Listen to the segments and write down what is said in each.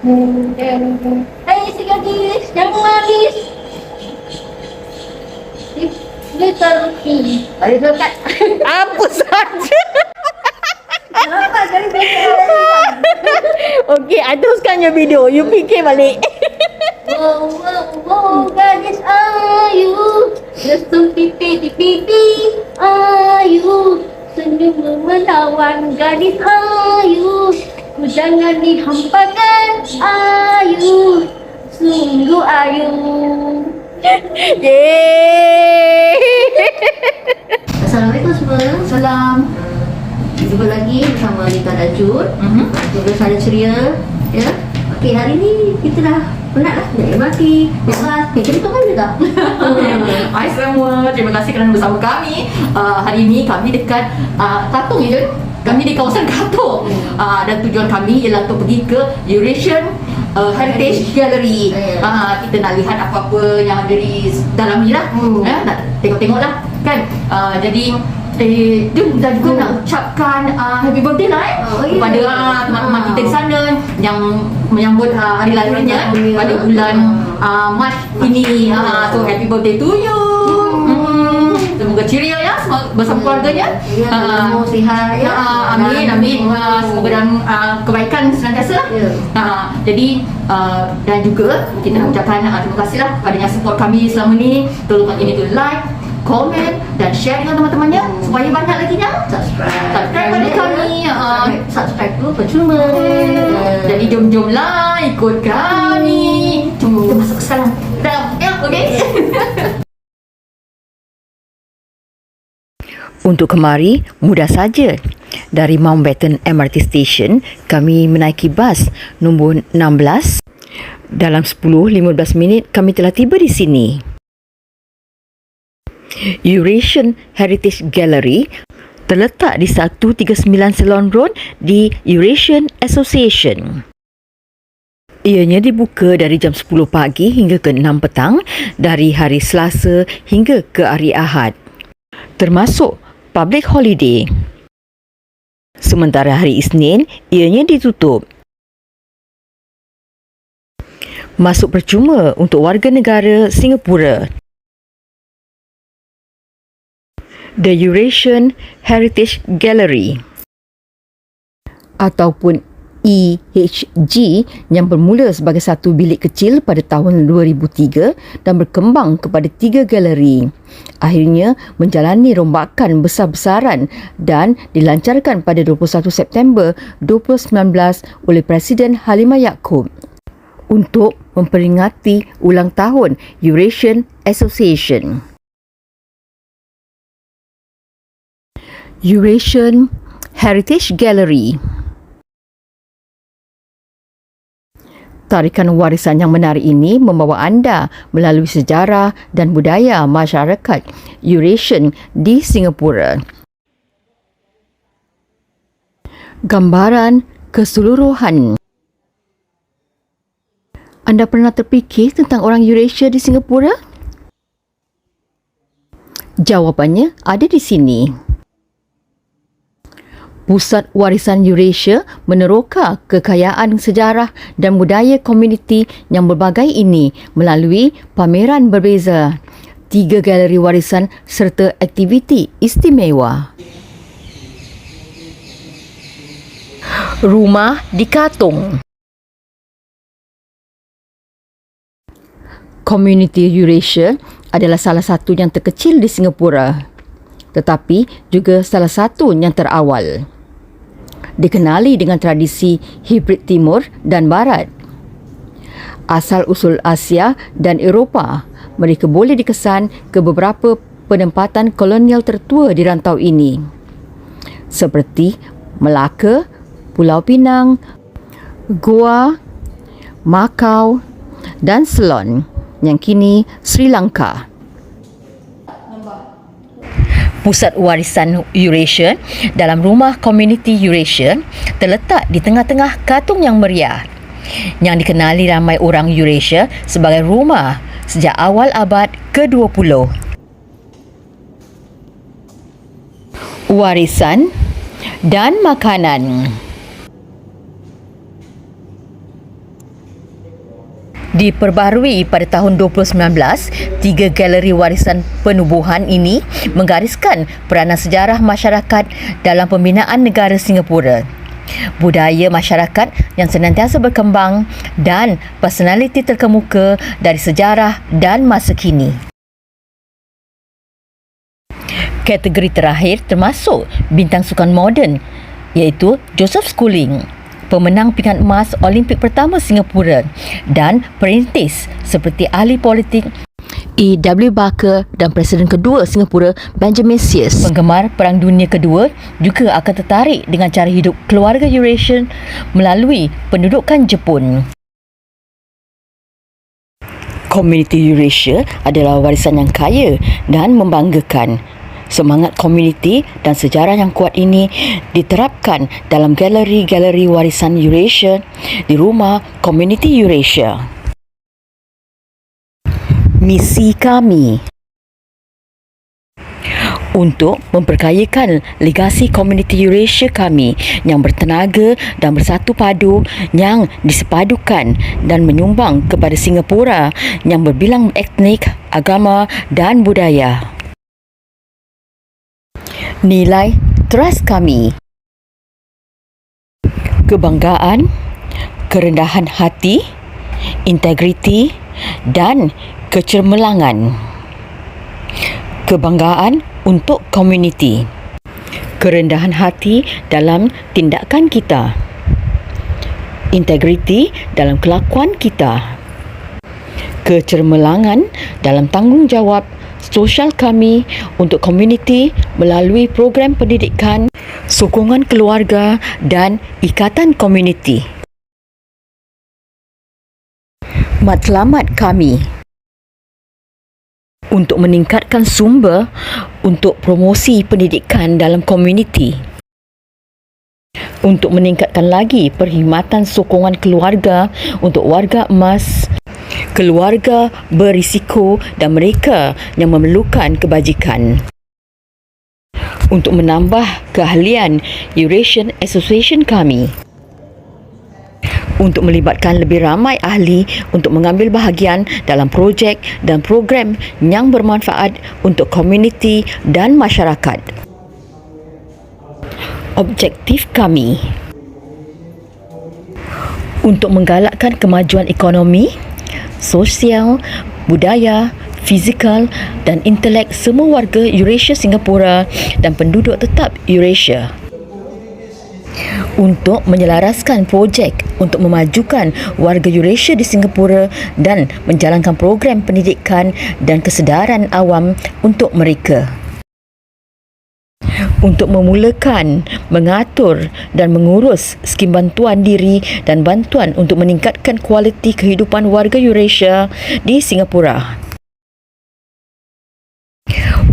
Hai si gadis, jangan manis. Little P. Balik dekat. Apa saja. Kenapa jadi dekat? Okey, I teruskan your video. You fikir balik. Wow, wow, wow, gadis ayu, lesung pipi di pipi ayu, senyum menawan gadis ayu, ku jangan dihampakan ayu, sungguh ayu. Yeay. Assalamualaikum semua. Salam. Jumpa lagi bersama Rita dan Jun. Semoga saya ceria. Ya. Okey, hari ni kita dah penat lah. Naik MRT, naik bas. Cerita kan kita? Hai semua, terima kasih kerana bersama kami. Hari ini kami dekat Katong ya Jun? Kami di kawasan Katong. Dan tujuan kami ialah untuk pergi ke Eurasian Heritage Gallery. Kita nak lihat apa-apa yang ada di dalam ni lah. Nak tengok-tengok lah kan. Jadi Jun dah juga nak ucapkan happy birthday lah kepada teman-teman kita di sana yang menyambut hari lahirnya pada bulan Mac ini. So happy birthday to you. Semoga ceria ya bersama keluarganya. Semua sihat ya. Amin, amin. Semoga dalam kebaikan senantiasa lah. Jadi dan juga kita nak ucapkan terima kasih lah kepada yang support kami selama ni. Tolong ini tu like, komen dan share dengan teman-temannya supaya banyak lagi yang subscribe pada kami. Subscribe tu percuma. Jadi jom-jomlah ikut kami. Jom kita masuk ke dalam. Ya, okey. Untuk kemari, mudah saja. Dari Mountbatten MRT Station, kami menaiki bas nombor 16. Dalam 10-15 minit, kami telah tiba di sini. Eurasian Heritage Gallery terletak di 139 Ceylon Road di Eurasian Association. Ianya dibuka dari jam 10 pagi hingga ke 6 petang dari hari Selasa hingga ke hari Ahad, termasuk public holiday. Sementara hari Isnin, ianya ditutup. Masuk percuma untuk warga negara Singapura. The Eurasian Heritage Gallery ataupun EHG yang bermula sebagai satu bilik kecil pada tahun 2003 dan berkembang kepada 3 galeri. Akhirnya menjalani rombakan besar-besaran dan dilancarkan pada 21 September 2019 oleh Presiden Halimah Yacob untuk memperingati ulang tahun Eurasian Association. Eurasian Heritage Gallery. Tarikan warisan yang menarik ini membawa anda melalui sejarah dan budaya masyarakat Eurasian di Singapura. Gambaran keseluruhan. Anda pernah terfikir tentang orang Eurasia di Singapura? Jawapannya ada di sini. Pusat Warisan Eurasia meneroka kekayaan sejarah dan budaya komuniti yang berbagai ini melalui pameran berbeza, 3 galeri warisan serta aktiviti istimewa. Rumah di Katong. Komuniti Eurasia adalah salah satu yang terkecil di Singapura, tetapi juga salah satu yang terawal. Dikenali dengan tradisi hibrid timur dan barat. Asal-usul Asia dan Eropah, mereka boleh dikesan ke beberapa penempatan kolonial tertua di rantau ini, seperti Melaka, Pulau Pinang, Goa, Macau dan Ceylon yang kini Sri Lanka. Pusat Warisan Eurasia dalam Rumah Komuniti Eurasia terletak di tengah-tengah Katong yang meriah, yang dikenali ramai orang Eurasia sebagai rumah sejak awal abad ke-20. Warisan dan makanan. Diperbaharui pada tahun 2019, 3 galeri warisan penubuhan ini menggariskan peranan sejarah masyarakat dalam pembinaan negara Singapura, budaya masyarakat yang senantiasa berkembang dan personaliti terkemuka dari sejarah dan masa kini. Kategori terakhir termasuk bintang sukan moden iaitu Joseph Schooling, pemenang pingat emas Olimpik pertama Singapura, dan perintis seperti ahli politik E.W. Barker dan Presiden kedua Singapura Benjamin Sears. Penggemar Perang Dunia Kedua juga akan tertarik dengan cara hidup keluarga Eurasian melalui pendudukan Jepun. Komuniti Eurasia adalah warisan yang kaya dan membanggakan. Semangat komuniti dan sejarah yang kuat ini diterapkan dalam galeri-galeri warisan Eurasia di rumah komuniti Eurasia. Misi kami untuk memperkayakan legasi komuniti Eurasia kami yang bertenaga dan bersatu padu, yang disepadukan dan menyumbang kepada Singapura yang berbilang etnik, agama dan budaya. Nilai trust kami: kebanggaan, kerendahan hati, integriti dan kecermelangan. Kebanggaan untuk komuniti, kerendahan hati dalam tindakan kita, integriti dalam kelakuan kita, kecermelangan dalam tanggungjawab sosial kami untuk komuniti melalui program pendidikan, sokongan keluarga dan ikatan komuniti. Matlamat kami untuk meningkatkan sumber untuk promosi pendidikan dalam komuniti, untuk meningkatkan lagi perkhidmatan sokongan keluarga untuk warga emas, keluarga berisiko dan mereka yang memerlukan kebajikan, untuk menambah keahlian Eurasian Association kami, untuk melibatkan lebih ramai ahli untuk mengambil bahagian dalam projek dan program yang bermanfaat untuk komuniti dan masyarakat. Objektif kami untuk menggalakkan kemajuan ekonomi, sosial, budaya, fizikal dan intelek semua warga Eurasia Singapura dan penduduk tetap Eurasia. Untuk menyelaraskan projek untuk memajukan warga Eurasia di Singapura dan menjalankan program pendidikan dan kesedaran awam untuk mereka. Untuk memulakan, mengatur dan mengurus skim bantuan diri dan bantuan untuk meningkatkan kualiti kehidupan warga Eurasia di Singapura.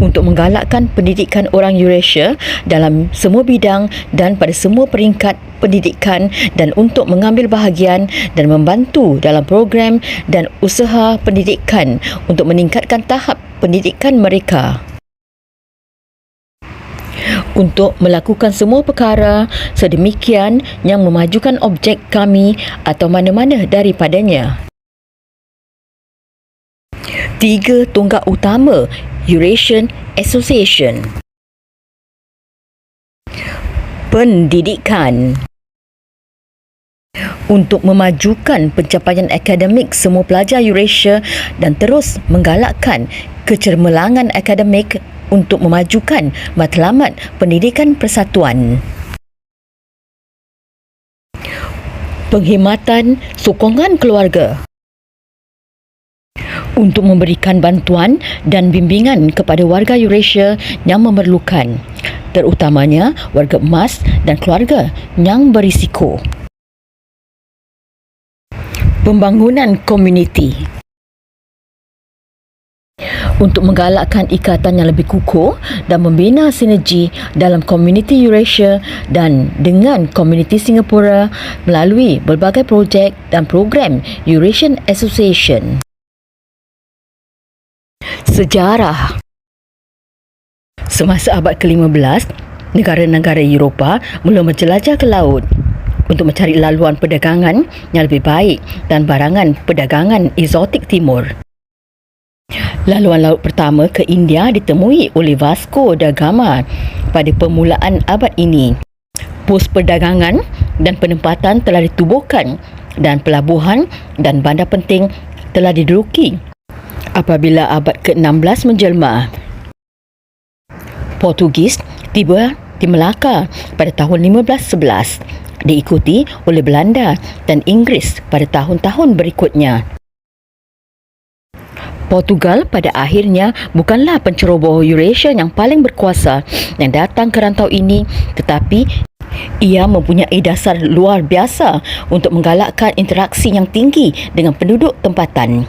Untuk menggalakkan pendidikan orang Eurasia dalam semua bidang dan pada semua peringkat pendidikan dan untuk mengambil bahagian dan membantu dalam program dan usaha pendidikan untuk meningkatkan tahap pendidikan mereka. Untuk melakukan semua perkara sedemikian yang memajukan objek kami atau mana-mana daripadanya. 3 tonggak utama Eurasian Association. Pendidikan. Untuk memajukan pencapaian akademik semua pelajar Eurasia dan terus menggalakkan kecermelangan akademik untuk memajukan matlamat pendidikan persatuan. Penghematan sokongan keluarga. Untuk memberikan bantuan dan bimbingan kepada warga Eurasia yang memerlukan, terutamanya warga emas dan keluarga yang berisiko. Pembangunan komuniti. Untuk menggalakkan ikatan yang lebih kukuh dan membina sinergi dalam komuniti Eurasia dan dengan komuniti Singapura melalui berbagai projek dan program Eurasian Association. Sejarah. Semasa abad ke-15, negara-negara Eropah mula menjelajah ke laut untuk mencari laluan perdagangan yang lebih baik dan barangan perdagangan eksotik timur. Laluan laut pertama ke India ditemui oleh Vasco da Gama pada permulaan abad ini. Pos perdagangan dan penempatan telah ditubuhkan dan pelabuhan dan bandar penting telah diduduki apabila abad ke-16 menjelma. Portugis tiba di Melaka pada tahun 1511, diikuti oleh Belanda dan Inggeris pada tahun-tahun berikutnya. Portugal pada akhirnya bukanlah penceroboh Eurasia yang paling berkuasa yang datang ke rantau ini, tetapi ia mempunyai dasar luar biasa untuk menggalakkan interaksi yang tinggi dengan penduduk tempatan,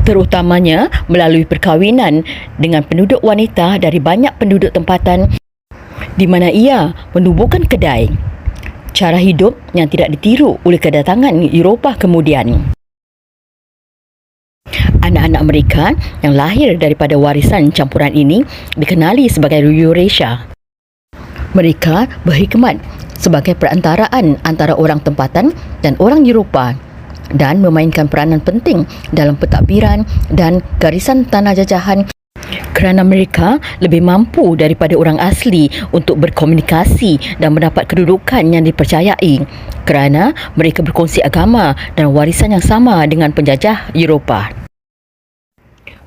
terutamanya melalui perkahwinan dengan penduduk wanita dari banyak penduduk tempatan, di mana ia menubuhkan kedai, cara hidup yang tidak ditiru oleh kedatangan Eropah kemudian. Anak-anak mereka yang lahir daripada warisan campuran ini dikenali sebagai Eurasia. Mereka berkhidmat sebagai perantaraan antara orang tempatan dan orang Eropah dan memainkan peranan penting dalam pentadbiran dan garisan tanah jajahan kerana mereka lebih mampu daripada orang asli untuk berkomunikasi dan mendapat kedudukan yang dipercayai kerana mereka berkongsi agama dan warisan yang sama dengan penjajah Eropah.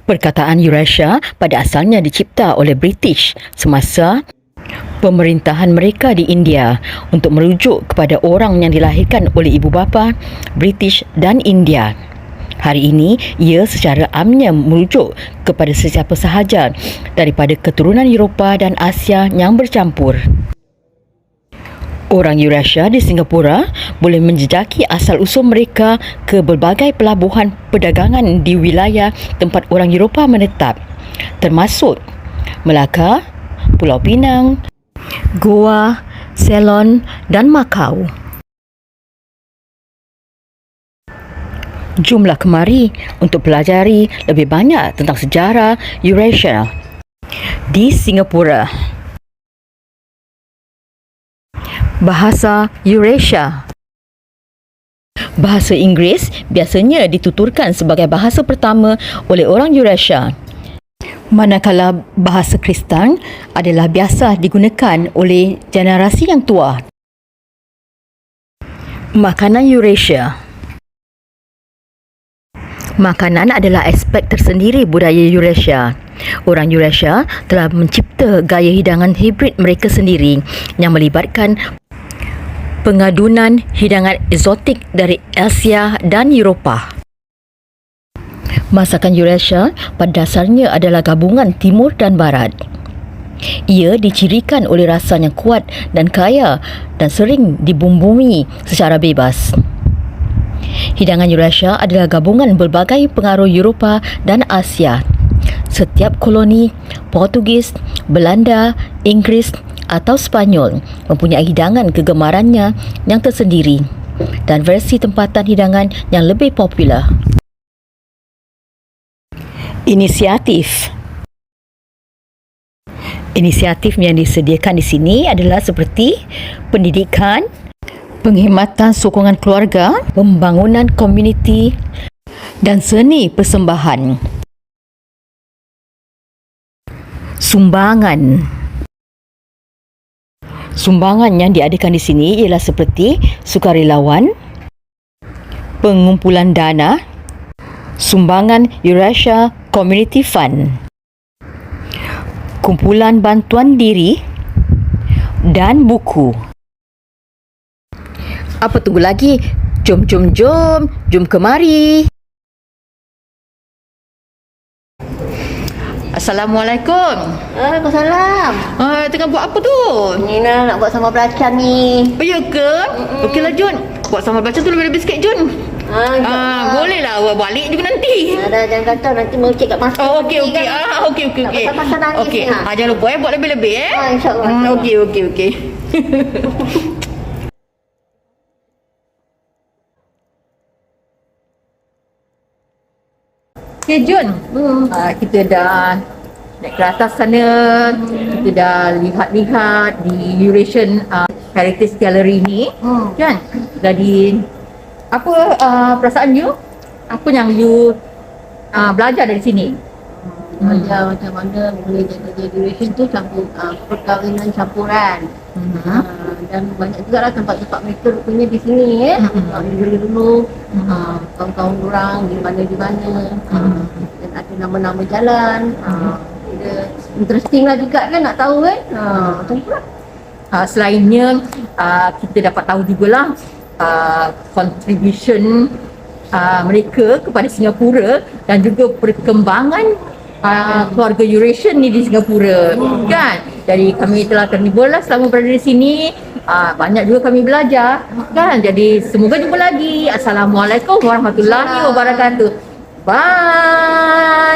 Perkataan Eurasia pada asalnya dicipta oleh British semasa pemerintahan mereka di India untuk merujuk kepada orang yang dilahirkan oleh ibu bapa British dan India. Hari ini, ia secara amnya merujuk kepada sesiapa sahaja daripada keturunan Eropah dan Asia yang bercampur. Orang Eurasia di Singapura boleh menjejaki asal-usul mereka ke berbagai pelabuhan perdagangan di wilayah tempat orang Eropah menetap, termasuk Melaka, Pulau Pinang, Goa, Ceylon dan Macau. Jumlah kemari untuk pelajari lebih banyak tentang sejarah Eurasia di Singapura. Bahasa Eurasia. Bahasa Inggeris biasanya dituturkan sebagai bahasa pertama oleh orang Eurasia, manakala bahasa Kristen adalah biasa digunakan oleh generasi yang tua. Makanan Eurasia. Makanan adalah aspek tersendiri budaya Eurasia. Orang Eurasia telah mencipta gaya hidangan hibrid mereka sendiri yang melibatkan pengadunan hidangan eksotik dari Asia dan Eropah. Masakan Eurasia pada dasarnya adalah gabungan timur dan barat. Ia dicirikan oleh rasa yang kuat dan kaya dan sering dibumbui secara bebas. Hidangan Eurasia adalah gabungan berbagai pengaruh Eropah dan Asia. Setiap koloni Portugis, Belanda, Inggeris atau Spanyol mempunyai hidangan kegemarannya yang tersendiri dan versi tempatan hidangan yang lebih popular. Inisiatif yang disediakan di sini adalah seperti pendidikan, penghematan sokongan keluarga, pembangunan komuniti dan seni persembahan. Sumbangan yang diadakan di sini ialah seperti sukarelawan, pengumpulan dana, sumbangan Eurasia Community Fund, kumpulan bantuan diri dan buku. Apa tunggu lagi? Jom kemari. Assalamualaikum. Waalaikumsalam. Tengah buat apa tu? Nina nak buat sambal belacan ni. Oh, ya ke? Okeylah Jun. Buat sambal belacan tu lebih-lebih sikit Jun. Boleh lah awak balik juga nanti. Jangan kata nanti mercik kat masa. Oh, okey. Okey. Tak pasal nangis Okey. ni, ha? Jangan lupa buat lebih-lebih InsyaAllah. Okey. Okay Jun, kita dah naik ke atas sana, kita dah lihat-lihat di Eurasian Heritage Gallery ni. Kan? Jadi apa perasaan you? Apa yang you belajar dari sini? Belajar macam mana boleh jaga duration tu campur perkahwinan campuran. Dan banyak juga lah tempat-tempat mereka rupanya di sini dulu kawan-kawan orang di mana dan ada nama-nama jalan. Dia interesting lah juga kan nak tahu kan. Macam tu lah. Selainnya kita dapat tahu jugalah contribution mereka kepada Singapura dan juga perkembangan keluarga Eurasian ni di Singapura kan. Jadi kami telah terhibur lah selama berada di sini. Banyak juga kami belajar kan. Jadi semoga jumpa lagi. Assalamualaikum warahmatullahi wabarakatuh. Bye.